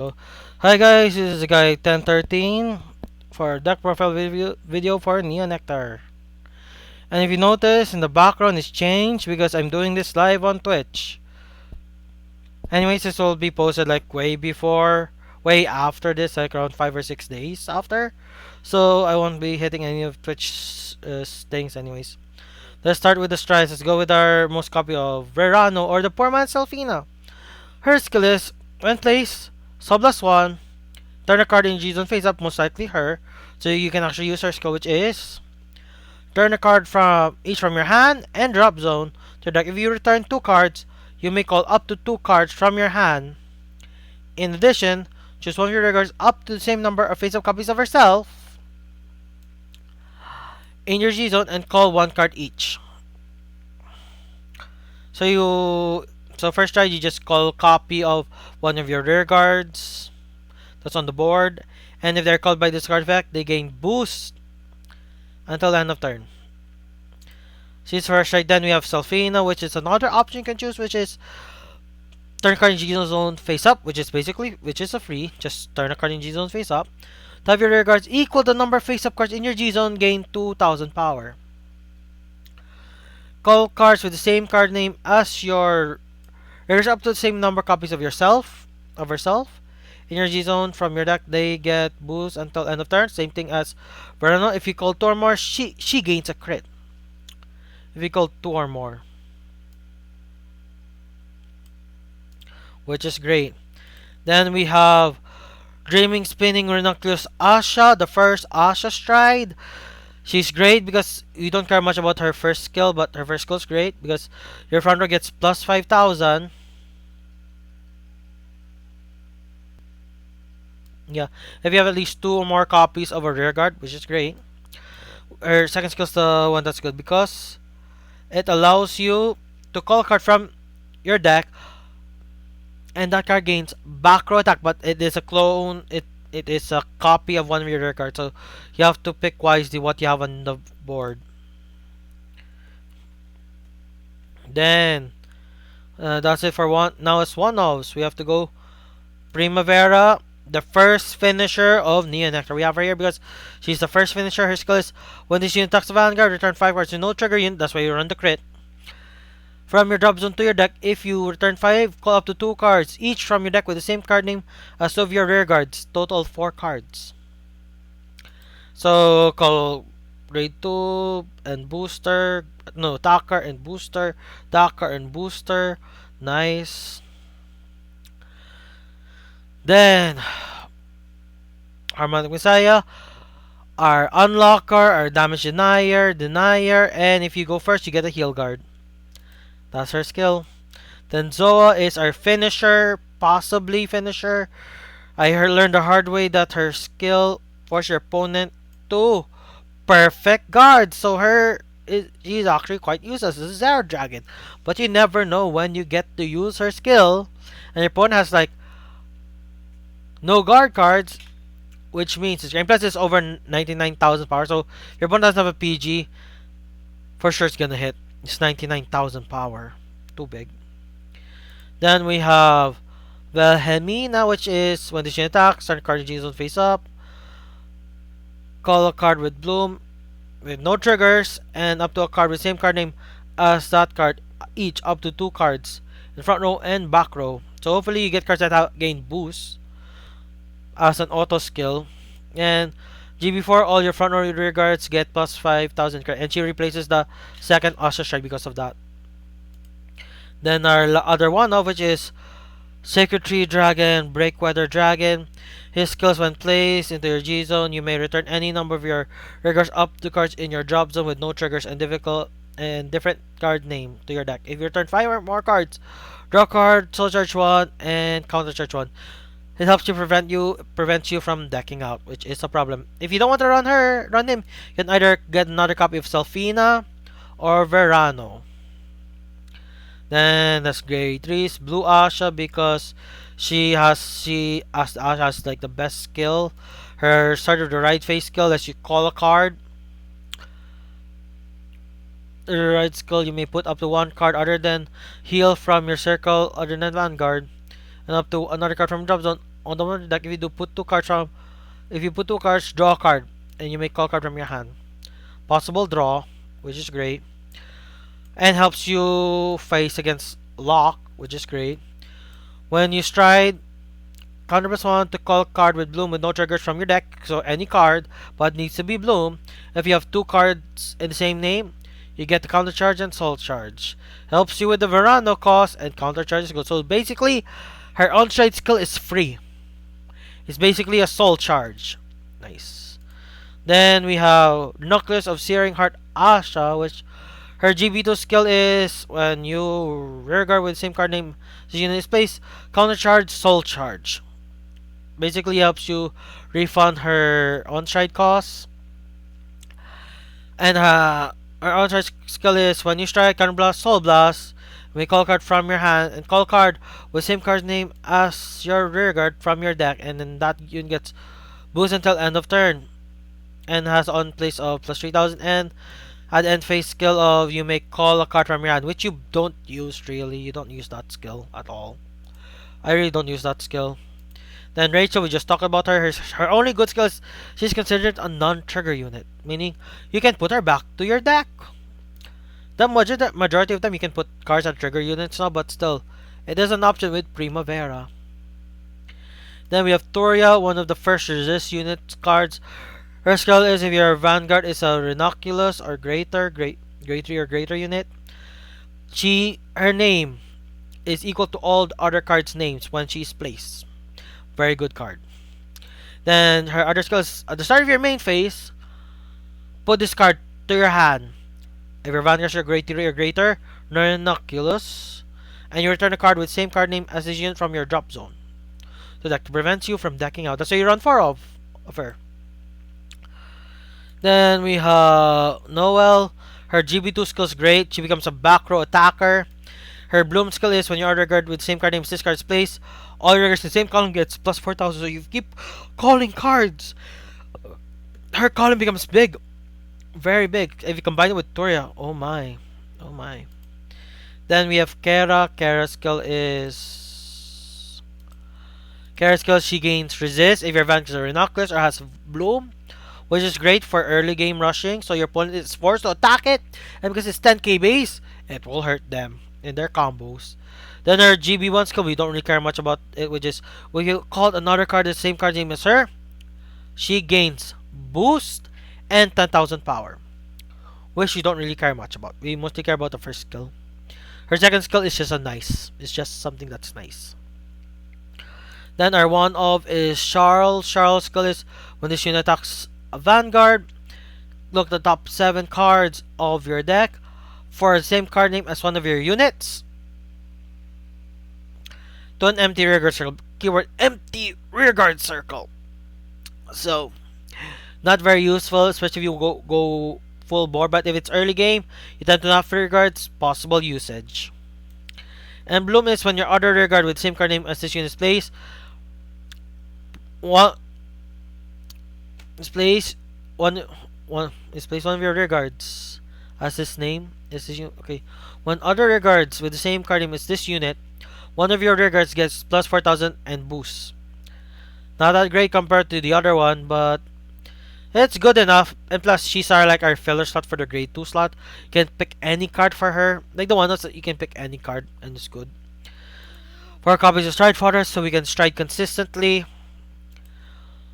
So, hi guys, this is guy 1013 for deck profile video for Neonectar. And if you notice, in the background is changed because I'm doing this live on Twitch. Anyways, this will be posted like way after this, like around 5 or 6 days after. So I won't be hitting any of Twitch things anyways. Let's start with the strides. Let's go with our most copy of Verano or the poor man's Selfina. Her skill is, when placed, +1. Turn a card in G zone face up, most likely her. So you can actually use her skill, which is turn a card from each from your hand and drop zone to deck. If you return 2 cards, you may call up to 2 cards from your hand. In addition, choose one of your regards up to the same number of face up copies of herself in your G zone and call 1 card each. So first try, you just call copy of one of your rear guards that's on the board, and if they're called by this card effect, they gain boost until the end of turn. Since first right, then we have Selfina, which is another option you can choose, which is turn a card in G zone face up, which is a free. Just turn a card in G zone face up. To have your rear guards equal the number of face up cards in your G zone, gain 2,000 power. Call cards with the same card name as your rears up to the same number of copies of herself. In your G zone from your deck, they get boost until end of turn. Same thing as Verano. If you call 2 or more, she gains a crit. If you call 2 or more, which is great. Then we have Dreaming Spinning Ranunculus Asha, the first Asha stride. She's great because you don't care much about her first skill, but her first skill is great because your front row gets plus 5,000. Yeah, if you have at least 2 or more copies of a rear guard, which is great. Her second skill is the one that's good because it allows you to call a card from your deck, and that card gains back row attack, but it is a clone. It is a copy of one of your rear cards, so you have to pick wisely what you have on the board. Then that's it for one. Now it's one offs. We have to go Primavera, the first finisher of Neonectar. We have her here because she's the first finisher. Her skill is when this unit attacks the Vanguard, return 5 cards to no trigger unit. That's why you run the crit. From your drop zone to your deck, if you return 5, call up to 2 cards, each from your deck with the same card name as of your rear guards. Total 4 cards. So, call grade 2 and booster. No, Dakar and booster. Dakar and booster. Nice. Then, Harmonic Messiah, our Unlocker, our Damage Denier, and if you go first, you get a Heal Guard. That's her skill. Then Zoa is our finisher, possibly finisher. I learned the hard way that her skill forces your opponent to perfect guard. So she's actually quite useless. This is Zara Dragon. But you never know when you get to use her skill. And your opponent has like no guard cards, which means his game plus is over 99,000 power. So if your opponent doesn't have a PG, for sure it's gonna hit. It's 99,000 power. Too big. Then we have Wilhelmina, which is when the unit attacks, start a card in G zone face up. Call a card with Bloom with no triggers, and up to a card with same card name as that card, each up to 2 cards in front row and back row. So hopefully you get cards that gain boost as an auto skill. And GB4, all your front row rear guards get plus 5,000 credit, and she replaces the second Asha strike because of that. Then our other one of which is Sacred Tree Dragon, Breakweather Dragon. His skills when placed into your G zone, you may return any number of your rear up to cards in your drop zone with no triggers and different card name to your deck. If you return 5 or more cards, draw card, soul charge 1, and counter charge 1. It helps you prevents you from decking out, which is a problem. If you don't want to run him, you can either get another copy of Selfina or Verano. Then that's grade 3's Blue Asha because Asha has like the best skill. Her start of the right face skill lets you call a card. The right skill you may put up to 1 card other than heal from your circle other than Vanguard. And up to another card from drop zone On the one deck, if you do put two cards from, if you put two cards, draw a card, and you make call card from your hand. Possible draw, which is great, and helps you face against lock, which is great. When you stride, counter plus one to call card with bloom with no triggers from your deck, so any card, but needs to be bloom. If you have two cards in the same name, you get the counter charge and soul charge. Helps you with the Verano cost and counter charge is good. So basically, her on-stride skill is free. It's basically a soul charge. Nice. Then we have Nucleus of Searing Heart Asha, which her GB2 skill is when you rearguard with the same card name as you in this place, counter charge, soul charge. Basically helps you refund her on-stride costs. And her on-stride skill is when you strike, counter blast, soul blast, make call card from your hand and call card with same card's name as your rearguard from your deck, and then that unit gets boost until end of turn. And has on place of plus 3000 and at end phase skill of you may call a card from your hand, which you don't use really. You don't use that skill at all. I really don't use that skill. Then Rachel, we just talked about her. Her only good skill is she's considered a non-trigger unit, meaning you can put her back to your deck. The majority of them you can put cards on trigger units now, but still, it is an option with Primavera. Then we have Toria, one of the first resist unit cards. Her skill is if your Vanguard is a Rhinoculus or greater, grade 3 or greater unit, her name is equal to all the other cards' names when she is placed. Very good card. Then her other skill is at the start of your main phase, put this card to your hand. If your Vanguard is a grade 3 or greater, Rhinoculus, and you return a card with same card name as this unit from your drop zone. So that prevents you from decking out. That's why you run 4 of her. Then we have Noelle. Her GB2 skill is great. She becomes a back row attacker. Her bloom skill is when you order guard with same card name as this card's place, all your regards in the same column gets plus 4000. So you keep calling cards. Her column becomes big. Very big. If you combine it with Toria, oh my. Oh my. Then we have Kara. Kara's skill, she gains resist if your advantage is a Rhinoculus or has bloom, which is great for early game rushing. So your opponent is forced to attack it, and because it's 10k base, it will hurt them in their combos. Then her GB1 skill, we don't really care much about it, which is when you call another card the same card name as her, she gains boost and 10,000 power, which we don't really care much about. We mostly care about the first skill. Her second skill is just it's just something that's nice. Then our one of is Charles. Charles' skill is when this unit attacks a Vanguard, look at the top 7 cards of your deck for the same card name as one of your units to an empty rearguard circle. Keyword empty rearguard circle. So, not very useful, especially if you go full board. But if it's early game, you tend to not have rearguards, possible usage. And bloom is when your other rearguard with the same card name as this unit's place. One place one of your rearguards as this name is this unit. Okay, when other rearguards with the same card name as this unit, one of your rearguards gets plus 4000 and boosts. Not that great compared to the other one, but it's good enough. And plus, she's our filler slot for the grade 2 slot. You can pick any card for her, like the one that you can pick any card, and it's good. 4 copies of Stride Fodder, so we can stride consistently.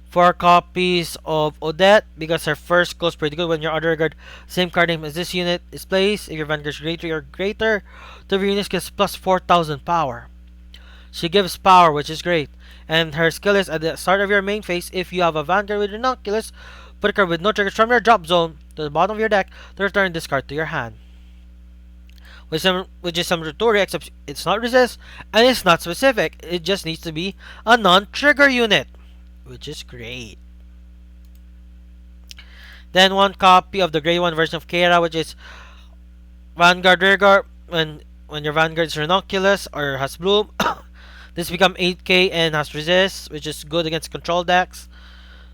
4 copies of Odette, because her first goes pretty good when your other guard, same card name as this unit, is placed. If your Vanguard is grade 3 or greater, the unit gets plus 4000 power. She gives power, which is great. And her skill is at the start of your main phase, if you have a Vanguard with Rhinoculus, put a card with no triggers from your drop zone to the bottom of your deck to return this card to your hand. Which is some tutorial, except it's not resist and it's not specific. It just needs to be a non-trigger unit, which is great. Then 1 copy of the grade 1 version of Kara, which is Vanguard Rearguard. When your Vanguard is Rhinoculus or has bloom, this become 8k and has resist, which is good against control decks.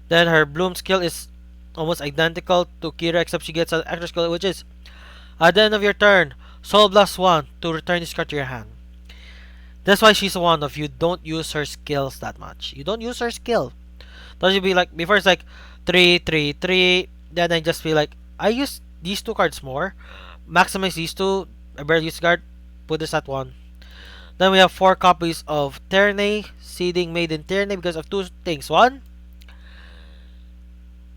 Then her bloom skill is almost identical to Kira, except she gets an extra skill, which is at the end of your turn, Soul Blast 1 to return this card to your hand. That's why she's one of you don't use her skills that much. You don't use her skill. Don't you be like before it's like 3 3 3. Then I just feel like I use these two cards more. Maximize these two. I barely use guard. Put this at one. Then we have 4 copies of Terne, seeding made in Terne because of two things. One,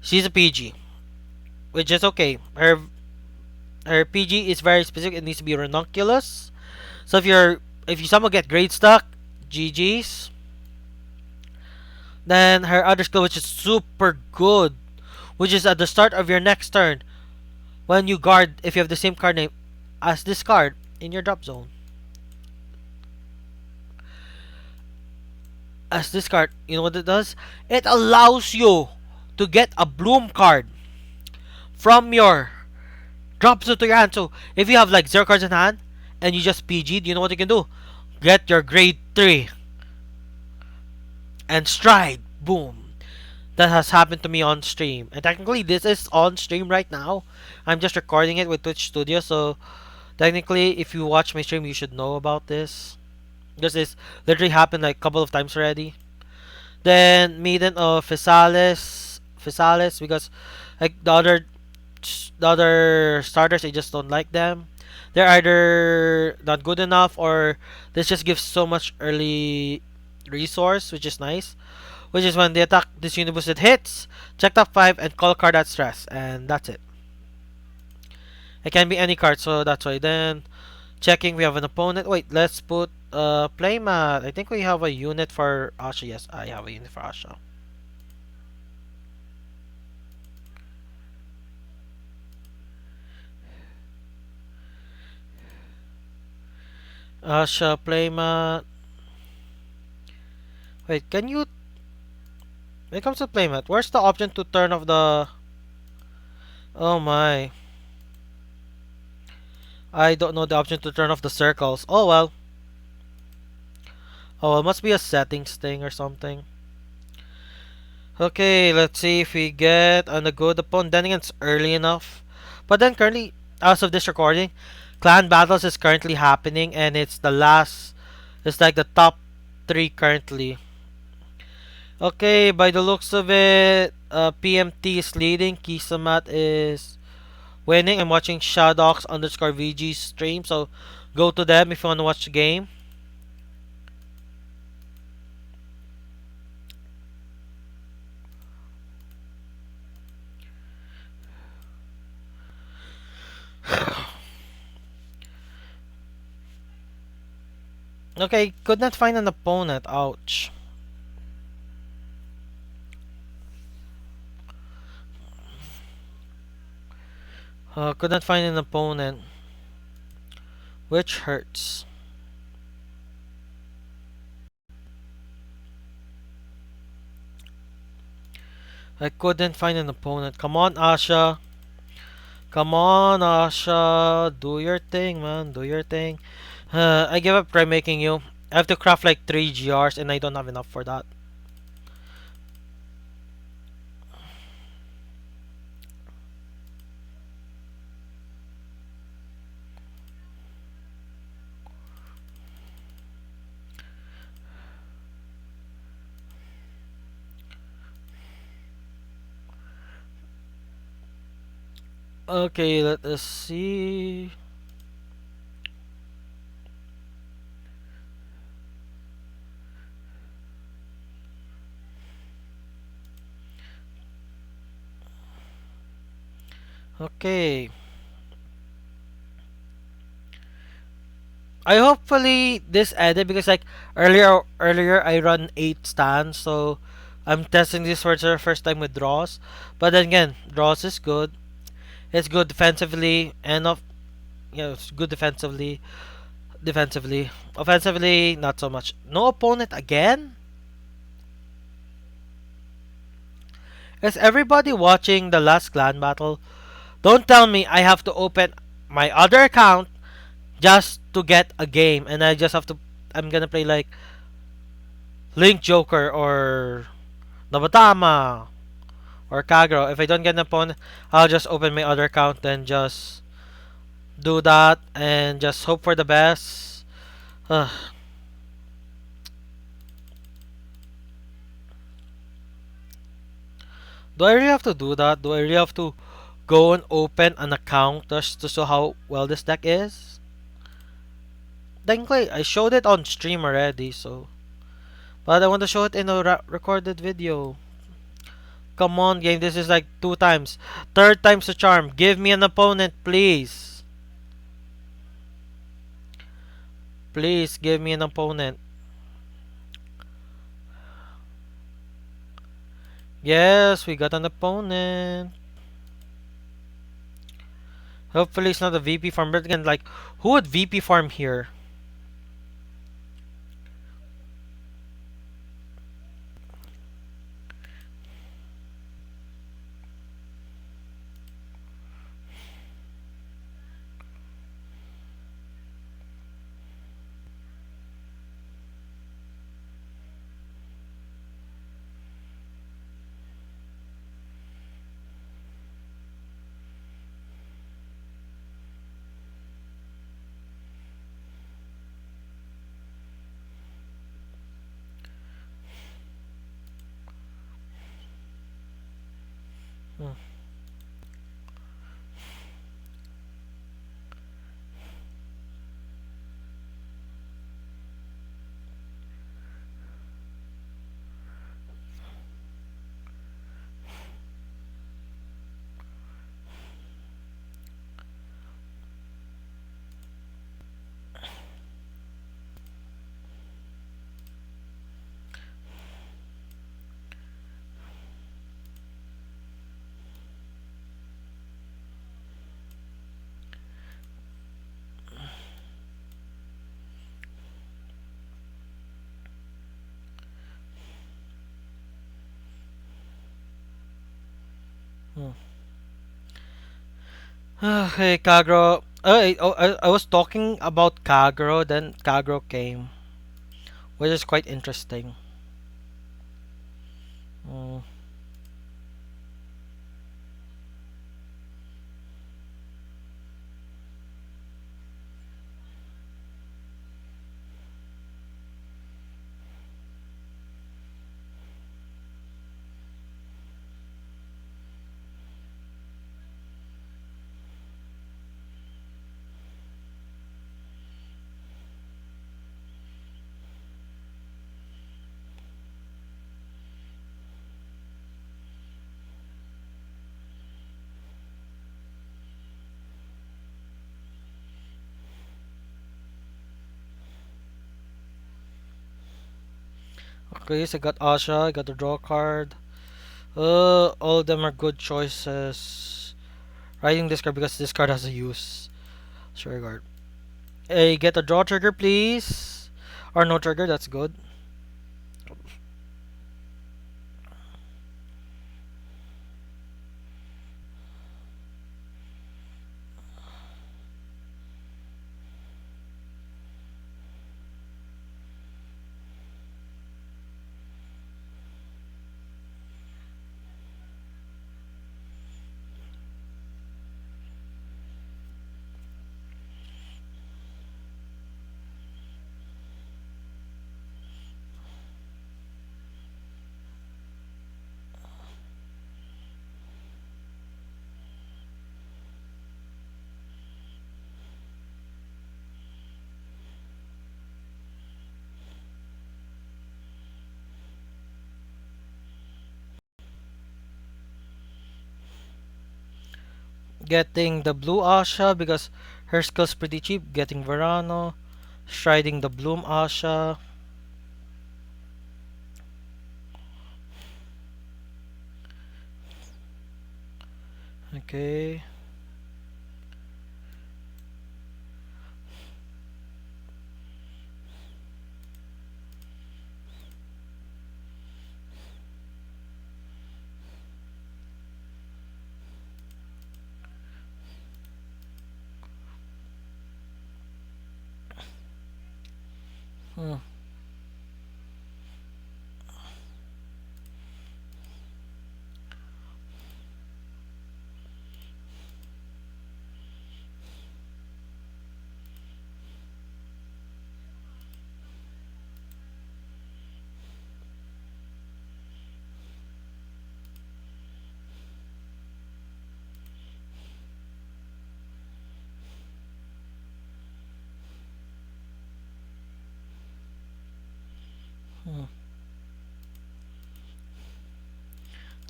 she's a PG, which is okay. Her PG is very specific. It needs to be ranunculus. So if you somehow get grade stuck, GG's. Then her other skill, which is super good, which is at the start of your next turn, when you guard, if you have the same card name as this card in your drop zone. As this card, you know what it does? It allows you to get a bloom card from your drop zone to your hand. So if you have like 0 cards in hand and you just PG'd, you know what you can do? Get your grade 3 and stride. Boom. That has happened to me on stream. And technically, this is on stream right now. I'm just recording it with Twitch Studio. So technically, if you watch my stream, you should know about this. Because this literally happened like a couple of times already. Then Maiden of Physalis, because like the other starters, I just don't like them. They're either not good enough or this just gives so much early resource, which is nice. Which is when they attack this universe, it hits, check top 5 and call card at stress, and that's it. It can be any card, so that's why. Then checking, we have an opponent. Wait, let's put playmat. I think we have a unit for Asha. Yes, I have a unit for Asha. Asha playmat. Wait, can you? When it comes to playmat, where's the option to turn off the? Oh my! I don't know the option to turn off the circles. Oh well. Oh, well, it must be a settings thing or something. Okay, let's see if we get on a good opponent. Then again, it's early enough. But then currently, as of this recording, clan battles is currently happening, and it's the last. It's like the top 3 currently. Okay, by the looks of it, PMT is leading. Kisamat is winning. I'm watching Shadox underscore VG stream, so go to them if you want to watch the game. Okay, could not find an opponent. Ouch. Could not find an opponent, which hurts. I couldn't find an opponent. Come on, Asha. Come on, Asha. Do your thing, man. Do your thing. I give up try making you. I have to craft like 3 GRs and I don't have enough for that. Okay, let us see. Okay. I hopefully this edit because like earlier I run 8 stands, so I'm testing this for the first time with draws. But then again, draws is good. It's good defensively and it's good defensively. Defensively. Offensively, not so much. No opponent again? Is everybody watching the last clan battle? Don't tell me I have to open my other account just to get a game and I just have to I'm gonna play like Link Joker or Nobatama or Kagro. If I don't get an opponent, I'll just open my other account and just do that and just hope for the best. Do I really have to do that? Do I really have to go and open an account just to show how well this deck is? Technically, I showed it on stream already, so. But I want to show it in a recorded video. Come on, game. This is like 2 times. Third time's the charm. Give me an opponent, please. Please give me an opponent. Yes, we got an opponent. Hopefully it's not a VP farm. But again, like, who would VP farm here? Hmm. Hmm. Okay, Kagro. I was talking about Kagro, then Kagro came, which is quite interesting. Mm. Okay, so I got Asha, I got the draw card. All of them are good choices. Writing this card because this card has a use. Sure guard. Hey, get a draw trigger, please. Or no trigger, that's good. Getting the blue Asha because her skill's pretty cheap. Getting Verano. Striding the Bloom Asha. Okay. Hmm. Hmm.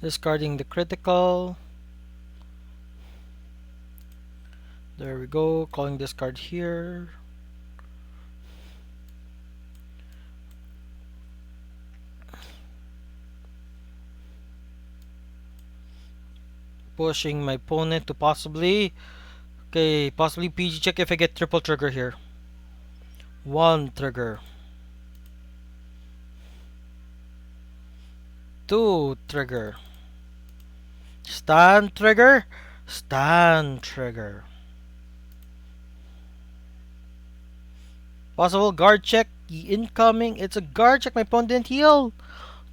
Discarding the critical. There we go. Calling this card here. Pushing my opponent to possibly. Okay, possibly PG check if I get triple trigger here. One trigger. Two trigger. Stand trigger. Stand trigger. Possible guard check. Incoming. It's a guard check. My opponent didn't heal.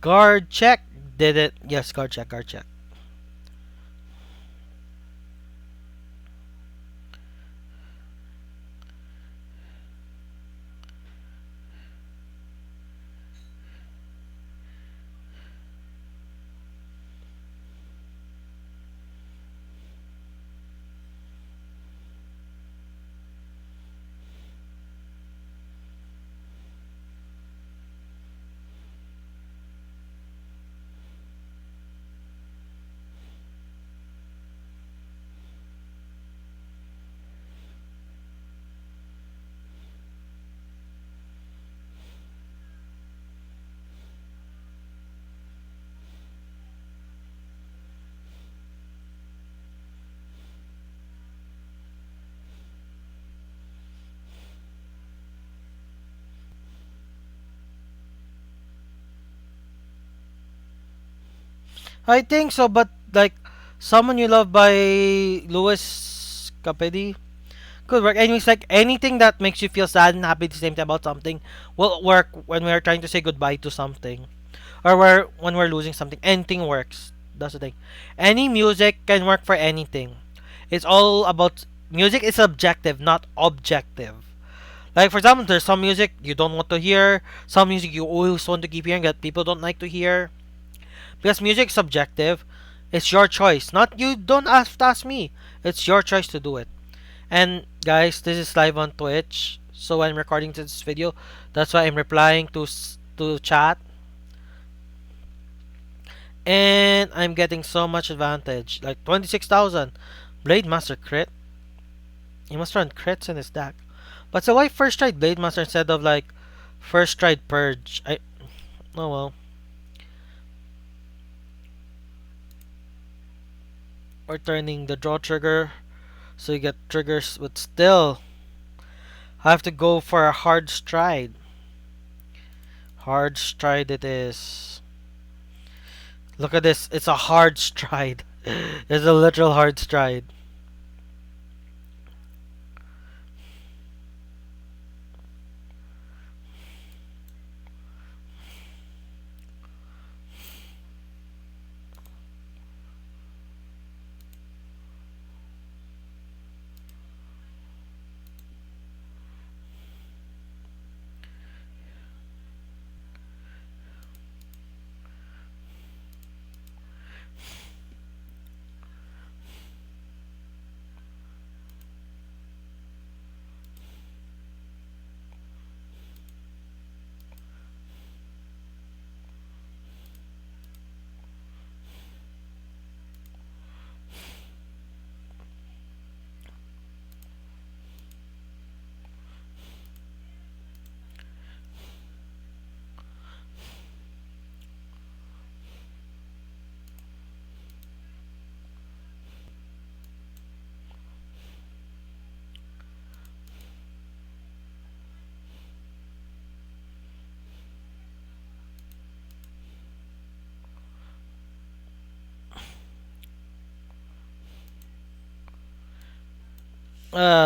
Guard check. Did it. Yes, guard check. Guard check. I think so, but like Someone You Love by Louis Capedi could work. Anyways, like anything that makes you feel sad and happy at the same time about something will work when we're trying to say goodbye to something. Or when we're losing something. Anything works. That's the thing. Any music can work for anything. It's all about music is subjective, not objective. Like for example, there's some music you don't want to hear, some music you always want to keep hearing that people don't like to hear. Because music is subjective, it's your choice. Not you don't ask me. It's your choice to do it. And guys, this is live on Twitch. So I'm recording this video. That's why I'm replying to chat. And I'm getting so much advantage. Like 26,000. Blade Master crit. He must run crits in his deck. But so why first tried Blade Master instead of like first tried Purge? Oh well. Or turning the draw trigger. So you get triggers, but still I have to go for a hard stride. Hard stride it is. Look at this. It's a hard stride. It's a literal hard stride.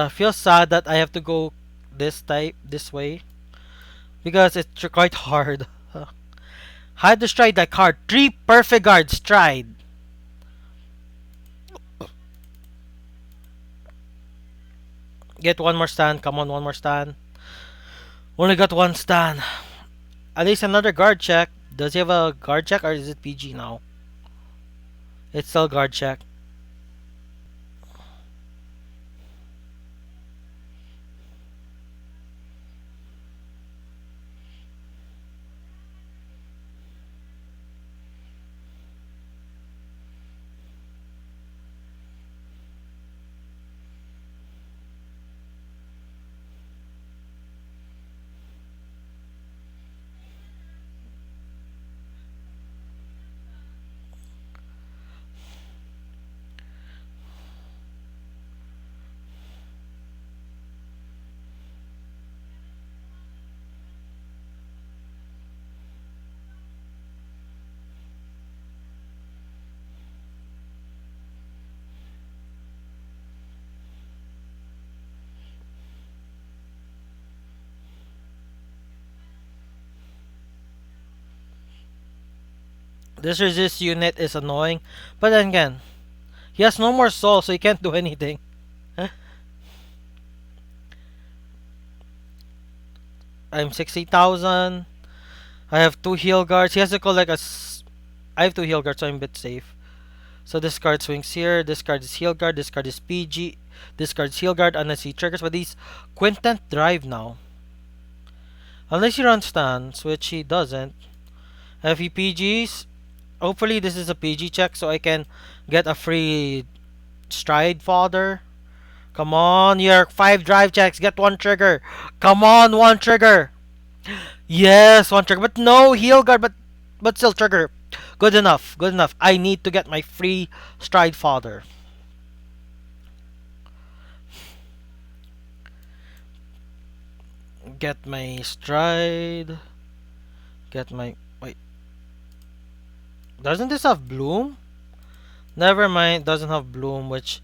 Feels sad that I have to go this way because it's quite hard. Had to stride that card. 3 perfect guard stride. Get one more stand. Come on, one more stand. Only got one stand. At least another guard check. Does he have a guard check or is it PG now? It's still guard check. This resist unit is annoying, but then again, he has no more soul, so he can't do anything. I'm 60,000. I have two heal guards. He has to collect I have two heal guards, so I'm a bit safe. So this card swings here. This card is heal guard. This card is PG. This card is heal guard unless he triggers. But he's Quintet Drive now. Unless he runs stance, which he doesn't. If he PGs, hopefully this is a PG check so I can get a free stride fodder. Come on, your 5 drive checks. Get one trigger. Come on, one trigger. Yes, one trigger. But no heal guard, but still trigger. Good enough. Good enough. I need to get my free stride fodder. Get my stride. Get my wait. Doesn't this have bloom? Never mind. Doesn't have bloom, which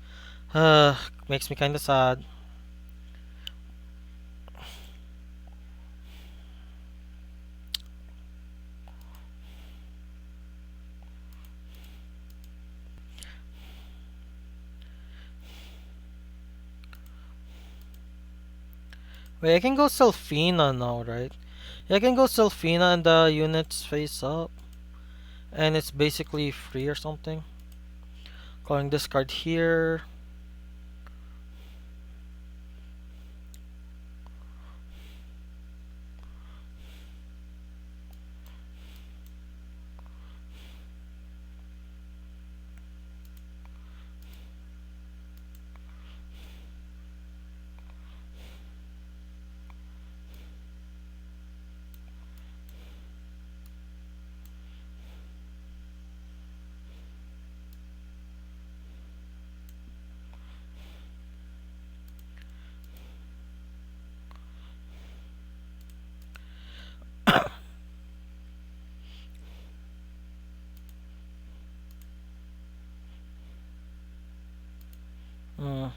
makes me kind of sad. Wait, I can go Selfina now, right? Yeah, I can go Selfina and the units face up. And it's basically free or something. Calling this card here. Mm.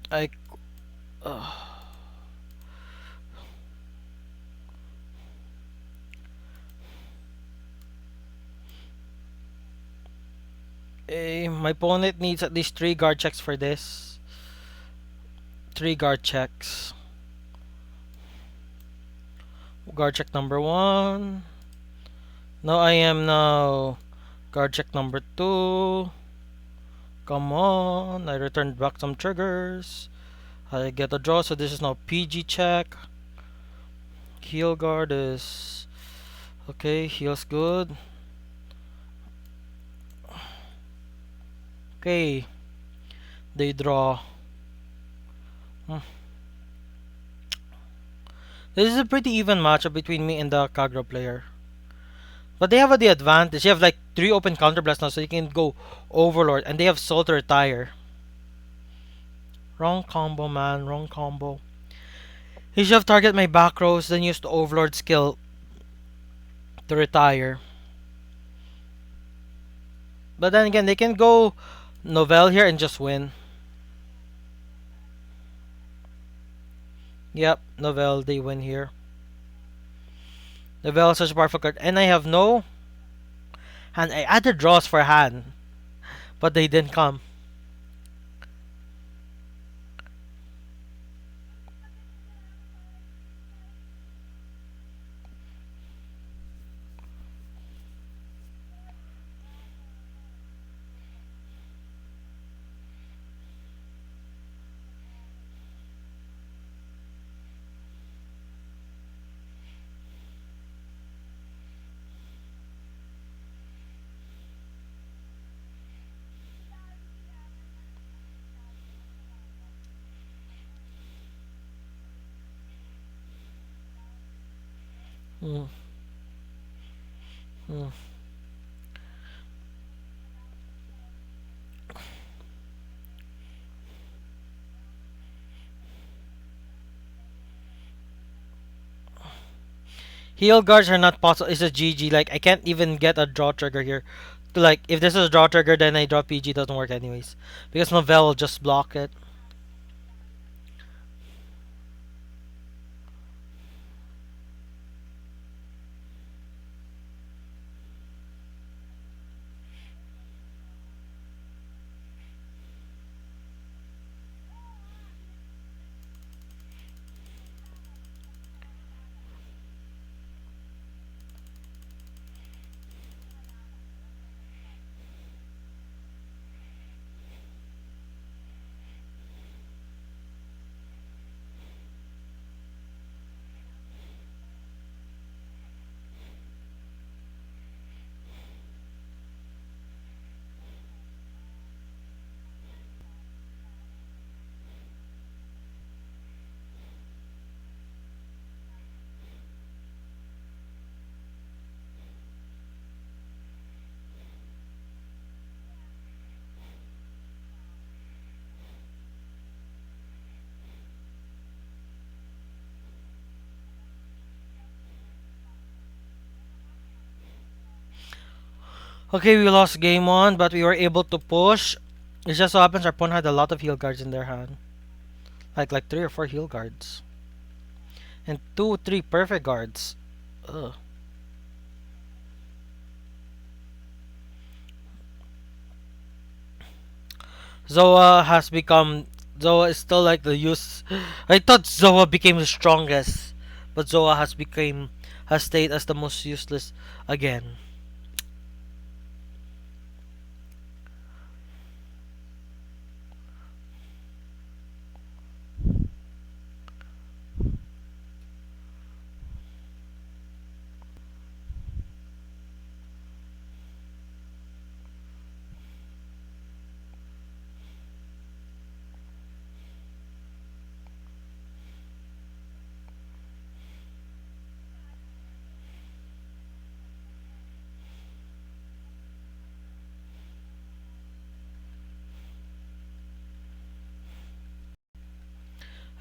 I. Uh, my opponent needs at least 3 guard checks for this. 3 guard checks. Guard check number 1. No, I am now. Guard check number 2. Come on. I returned back some triggers. I get a draw, so this is now PG check. Heal guard is. Okay, heals good. Okay. They draw. Hmm. This is a pretty even matchup between me and the Kagura player. But they have the advantage. You have like 3 open counterblasts now, so you can go Overlord, and they have Soul to retire. Wrong combo, man. Wrong combo. He should have targeted my back rows, then used the Overlord skill to retire. But then again, they can go Novell here and just win. Yep, Novell, they win here. Novell is such a powerful card. And I have no hand. I added draws for hand, but they didn't come. Hmm. Hmm. Heal guards are not possible. It's a GG. Like I can't even get a draw trigger here. Like if this is a draw trigger, then I draw PG. Doesn't work anyways because Novell will just block it. Okay, we lost game one, but we were able to push. It just so happens our opponent had a lot of heal guards in their hand, like 3 or 4 heal guards and 2, 3 perfect guards. Ugh. Zoa has become. Zoa is still like the use. I thought Zoa became the strongest, but Zoa has stayed as the most useless again.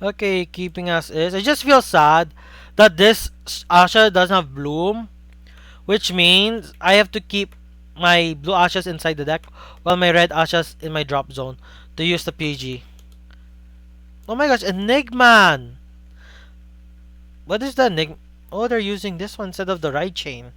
Okay, keeping as is. I just feel sad that this Asha doesn't have Bloom, which means I have to keep my blue Ashas inside the deck while my red Ashas in my drop zone to use the PG. Oh my gosh, Enigman! What is the Enigma? Oh, they're using this one instead of the ride chain.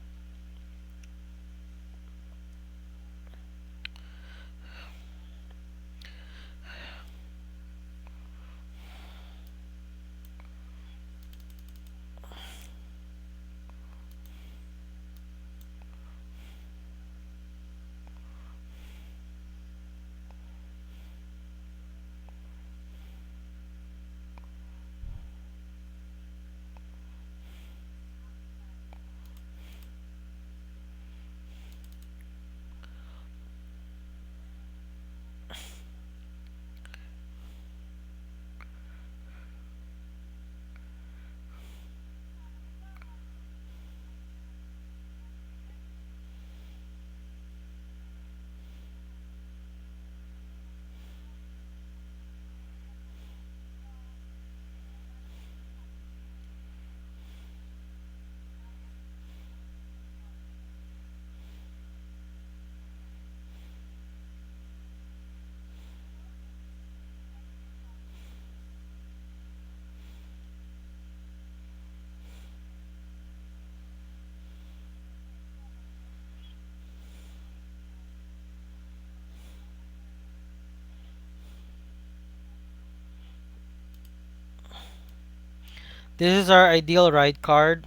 This is our ideal ride card.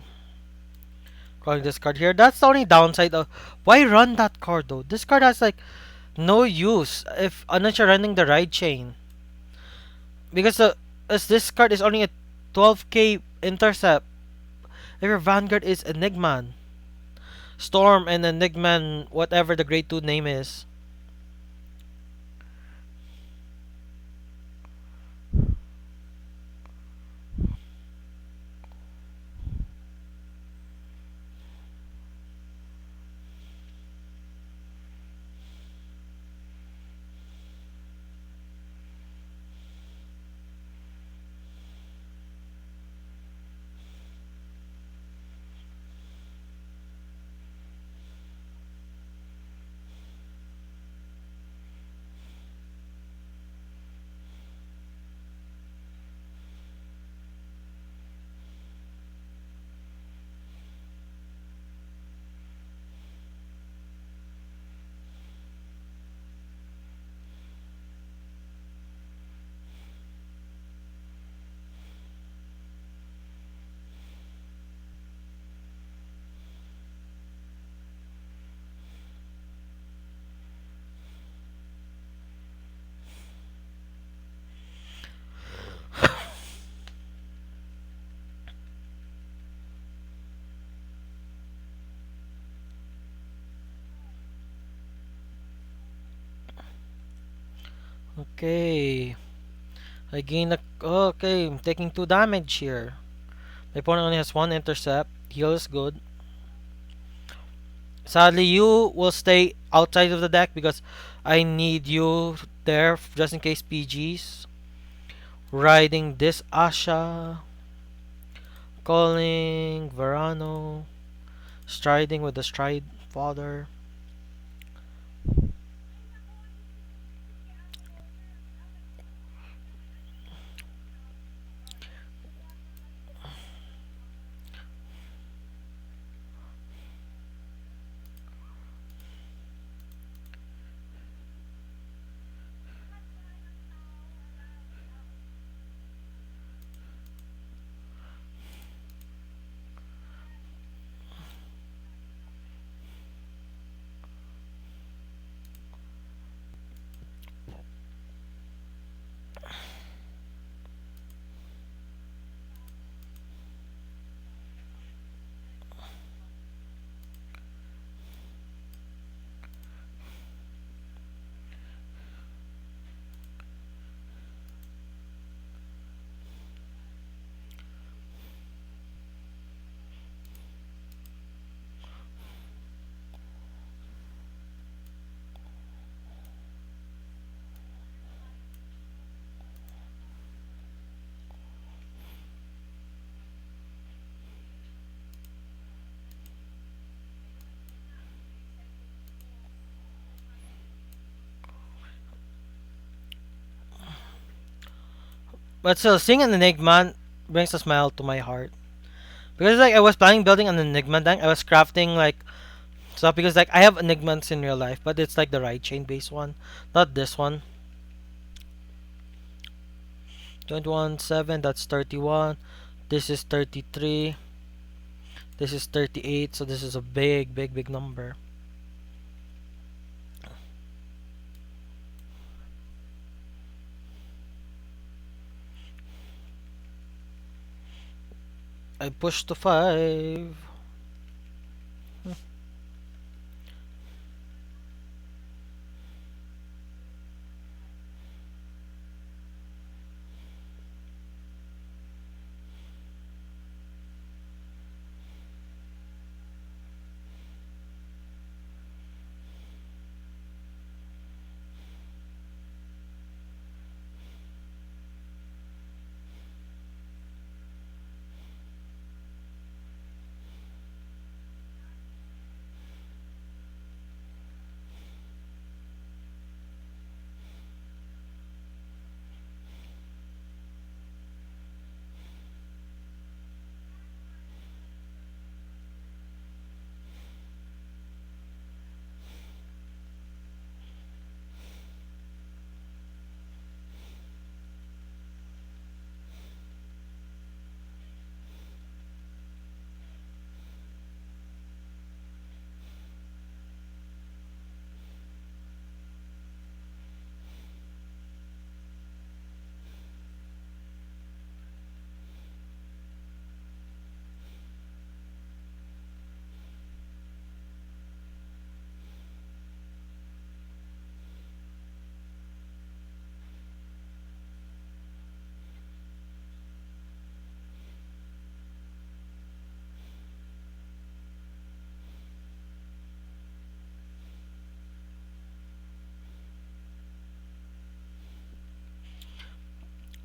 Calling this card here. That's the only downside of why run that card though. This card has like no use if unless you're running the ride chain. Because as this card is only a 12k intercept. If your Vanguard is Enigman, Storm and Enigman, whatever the grade 2 name is. Okay. I gain a. Okay, I'm taking 2 damage here. My opponent only has 1 intercept. Heal is good. Sadly, you will stay outside of the deck because I need you there just in case PGs. Riding this Asha. Calling Verano. Striding with the Stride Father. But still, seeing an Enigma brings a smile to my heart. Because like I was planning building an Enigma deck. I was crafting like stuff because like I have Enigmas in real life, but it's like the ride chain based one, not this one. 21 7, that's 31. This is 33. This is 38. So this is a big number. I push to 5.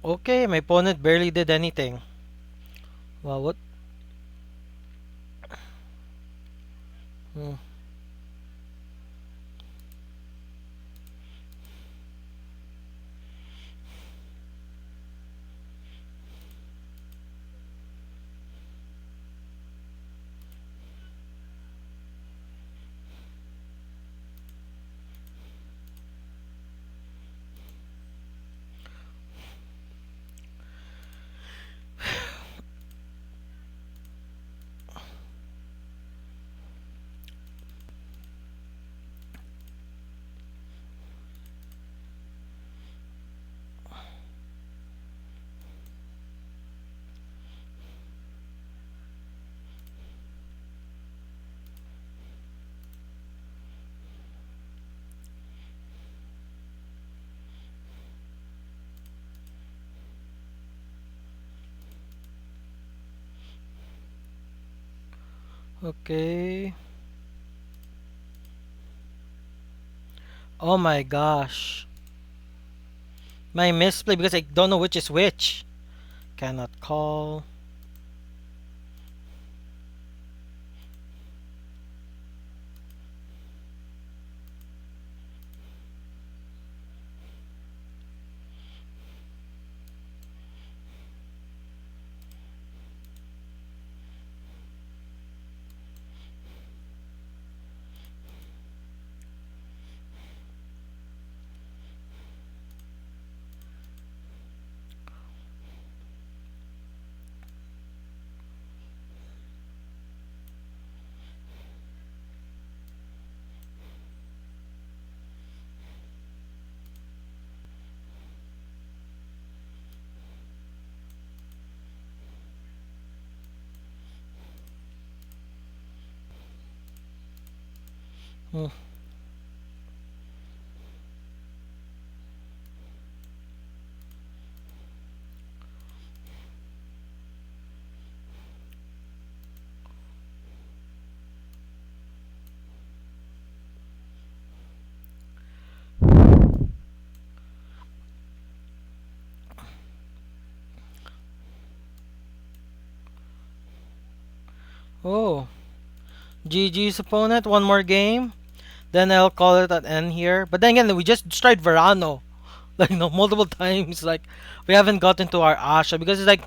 Okay, my opponent barely did anything. Well, what? Hmm. Okay. Oh my gosh. My misplay because I don't know which is which. Cannot call. Hmm. Oh. GG's opponent. One more game. Then I'll call it an end here. But then again, we just tried Verano. Like, multiple times. Like, we haven't gotten to our Asha because it's like,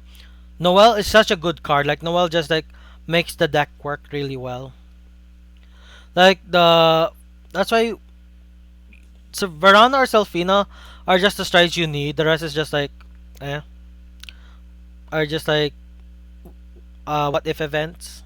Noel is such a good card. Like, Noel just like makes the deck work really well. Like, that's why. So, Verano or Selfina are just the strides you need. The rest is just like, eh. Are just like, what if events.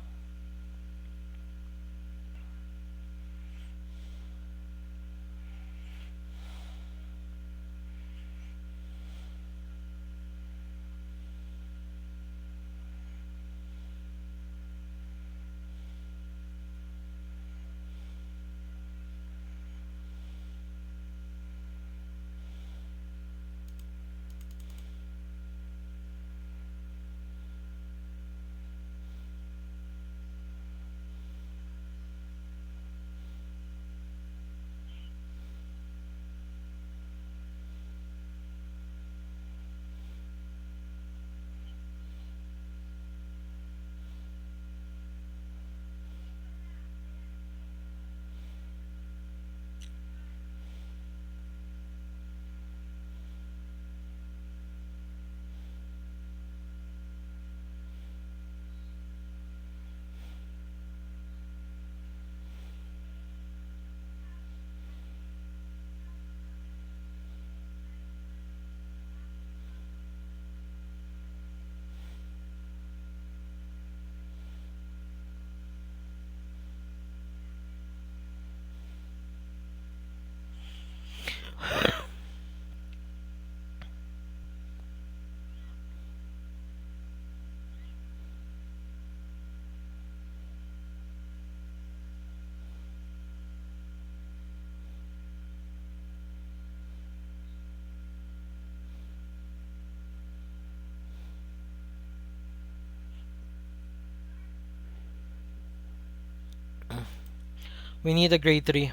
We need a grade 3.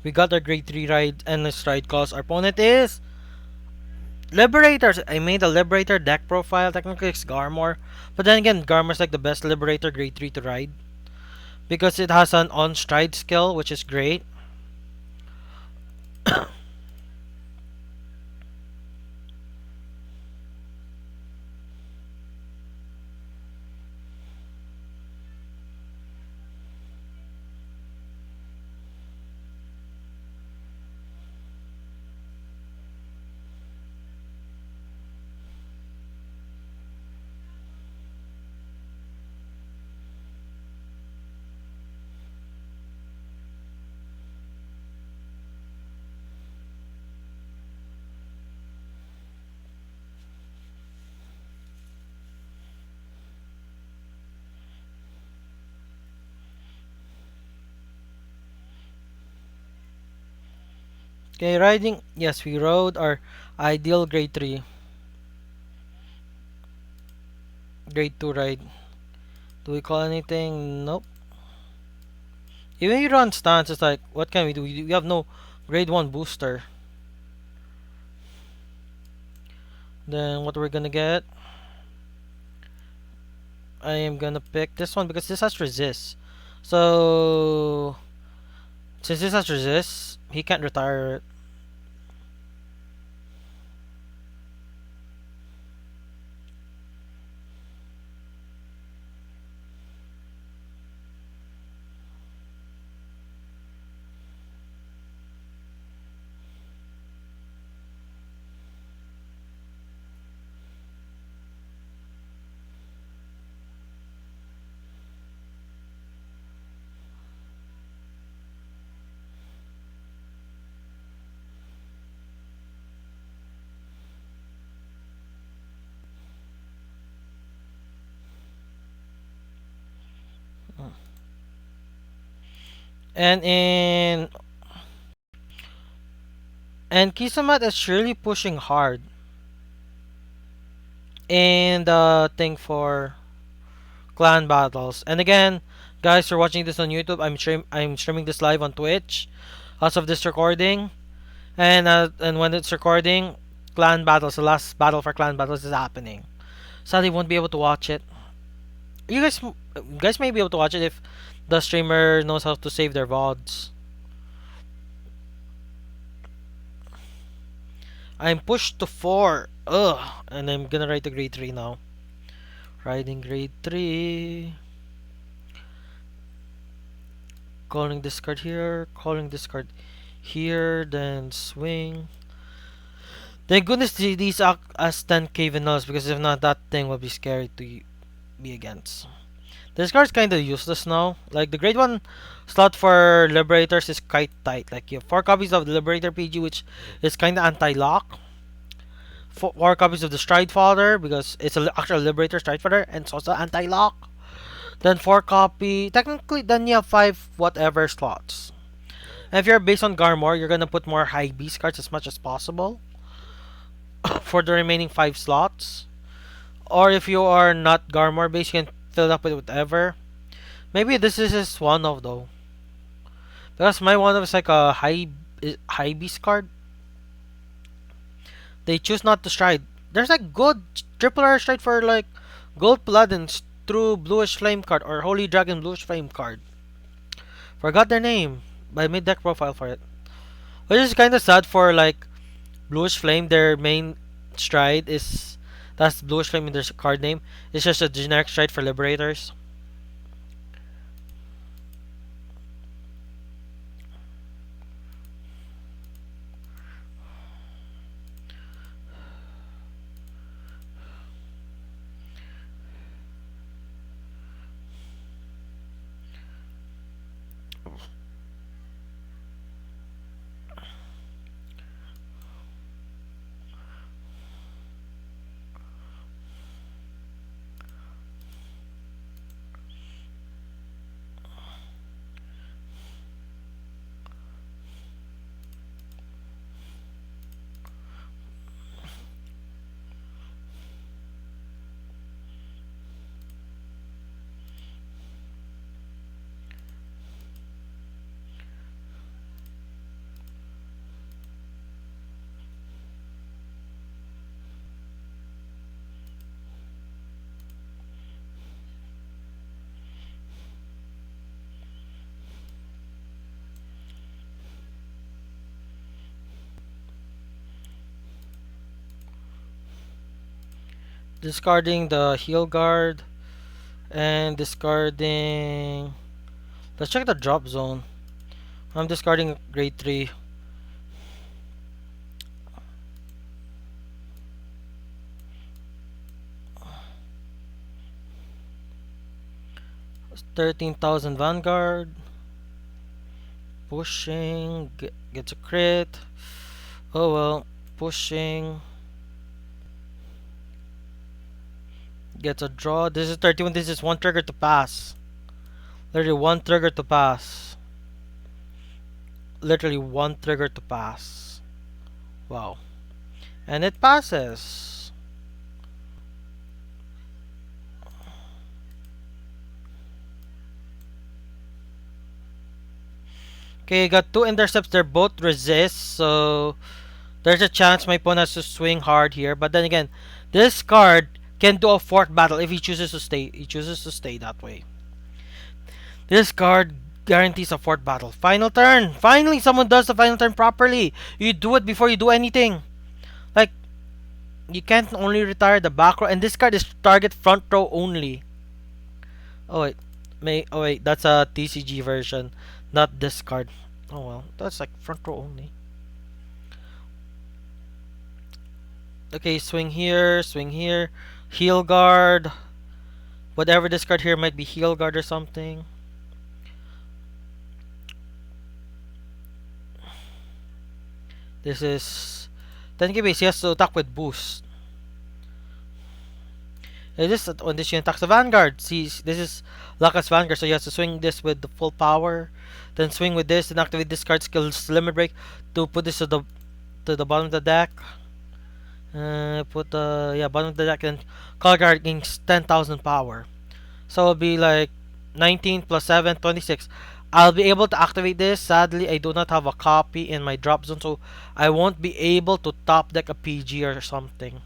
We got our grade 3 ride and a stride cause our opponent is Liberators. I made a Liberator deck profile. Technically it's Garmor. But then again, Garmor's like the best Liberator grade 3 to ride. Because it has an on stride skill, which is great. Okay, riding. Yes, we rode our ideal grade 3. Grade 2 ride. Do we call anything? Nope. Even if you run stance, it's like, what can we do? You have no grade 1 booster. Then what we're gonna get? I am gonna pick this one because this has resist. So since this has resist, he can't retire it. And in and Kisamat is really pushing hard in the thing for clan battles. And again, guys, you're watching this on YouTube. I'm streaming this live on Twitch as of this recording. And when it's recording, clan battles, the last battle for clan battles is happening. Sadly, won't be able to watch it. You guys may be able to watch it if the streamer knows how to save their VODs. I'm pushed to 4. Ugh. And I'm gonna write the grade 3 now. Riding grade 3. Calling this card here. Calling this card here. Then swing. Thank goodness these act as 10k vanillas, because if not, that thing will be scary to be against. This card's kinda useless now. Like, the grade 1 slot for Liberators is quite tight. Like, you have 4 copies of the Liberator PG, which is kinda anti-lock. 4 copies of the Stride Father, because it's an actual Liberator Stride Father, and it's also anti-lock. Then 4 copy. Technically, then you have 5 whatever slots. And if you're based on Garmor, you're gonna put more high beast cards as much as possible for the remaining 5 slots. Or if you are not Garmor based, you can fill it up with whatever. Maybe this is just one of though. Because my one of is like a high beast card. They choose not to stride. There's like good triple R stride for like Gold Paladins through Bluish Flame card or Holy Dragon Bluish Flame card. Forgot their name, but I made deck profile for it. Which is kind of sad for like Bluish Flame. Their main stride is that's Bluish Flame in their card name. It's just a generic stride for Liberators. Discarding the Heal Guard and discarding. Let's check the drop zone. I'm discarding grade 3. 13,000 Vanguard. Pushing. Gets a crit. Oh well. Pushing. Gets a draw. This is 31. This is one trigger to pass. Literally one trigger to pass. Literally one trigger to pass. Wow. And it passes. Okay, got two intercepts. They're both resist, so there's a chance my opponent has to swing hard here. But then again, this card can do a fourth battle if he chooses to stay. He chooses to stay that way. This card guarantees a fourth battle. Final turn. Finally, someone does the final turn properly. You do it before you do anything. Like you can't only retire the back row, and this card is target front row only. Oh wait, that's a TCG version, not this card. Oh well, that's like front row only. Okay, swing here, heal guard. Whatever this card here might be heal guard or something. This is 10k base. He has to attack with boost. This condition attacks the Vanguard. See, this is Laka's Vanguard, so he has to swing this with the full power. Then swing with this, then activate this card skill's limit break to put this to the bottom of the deck. Put the bottom of the deck, and color guard gains 10,000 power. So it'll be like 19 plus 7, 26. I'll be able to activate this. Sadly, I do not have a copy in my drop zone, so I won't be able to top deck a PG or something.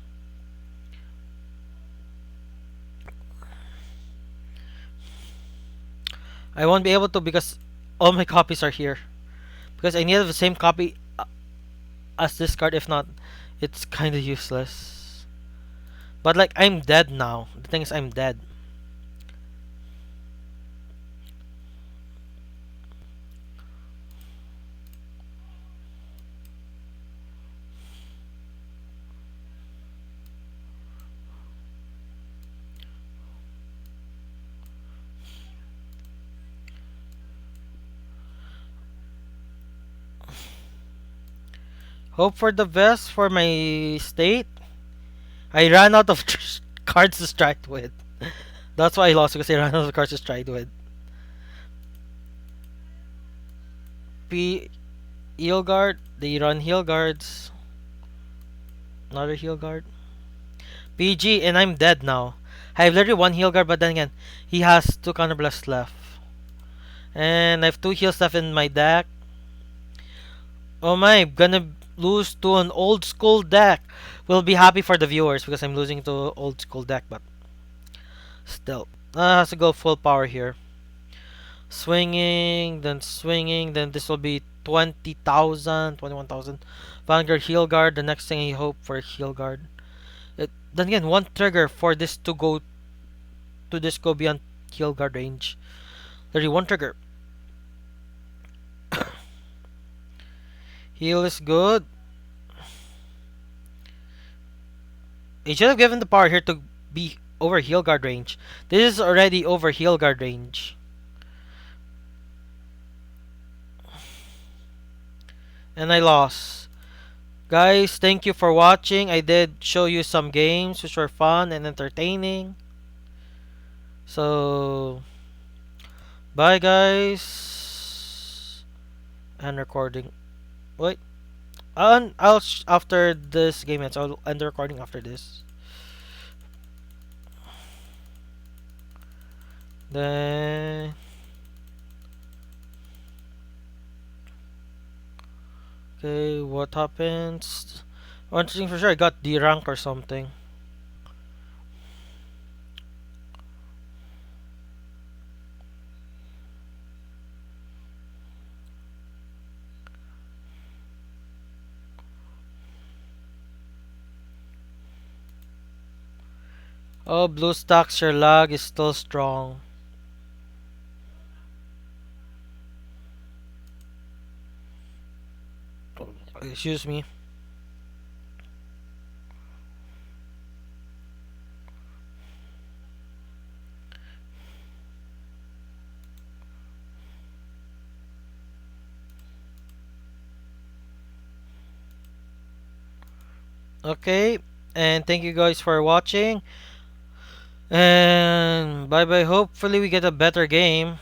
I won't be able to because all my copies are here. Because I need the same copy as this card. If not, it's kind of useless. But like, I'm dead now. The thing is, I'm dead. Hope for the best for my state. I ran out of cards to strike with. That's why I lost, because I ran out of cards to strike with. P heal guard. They run heal guards. Another heal guard. PG, and I'm dead now. I have literally one heal guard, but then again, he has two counterblasts left. And I have two heals left in my deck. Oh my, I'm gonna lose to an old school deck. We'll be happy for the viewers because I'm losing to old school deck, but still. Has to go full power here. Swinging, then this will be 20,000, 21,000. Vanguard heal guard. The next thing I hope for heal guard. Then again, one trigger for this to go beyond heal guard range. There's one trigger. Heal is good. He should have given the power here to be over heal guard range. This is already over heal guard range. And I lost. Guys, thank you for watching. I did show you some games which were fun and entertaining. So, bye guys. And recording. Wait. After this game ends, I'll end the recording after this. Then okay, what happens? One thing for sure, I got D rank or something. Oh, blue stacks, your lag is still strong. Excuse me. Okay, and thank you guys for watching. And bye bye. Hopefully, we get a better game.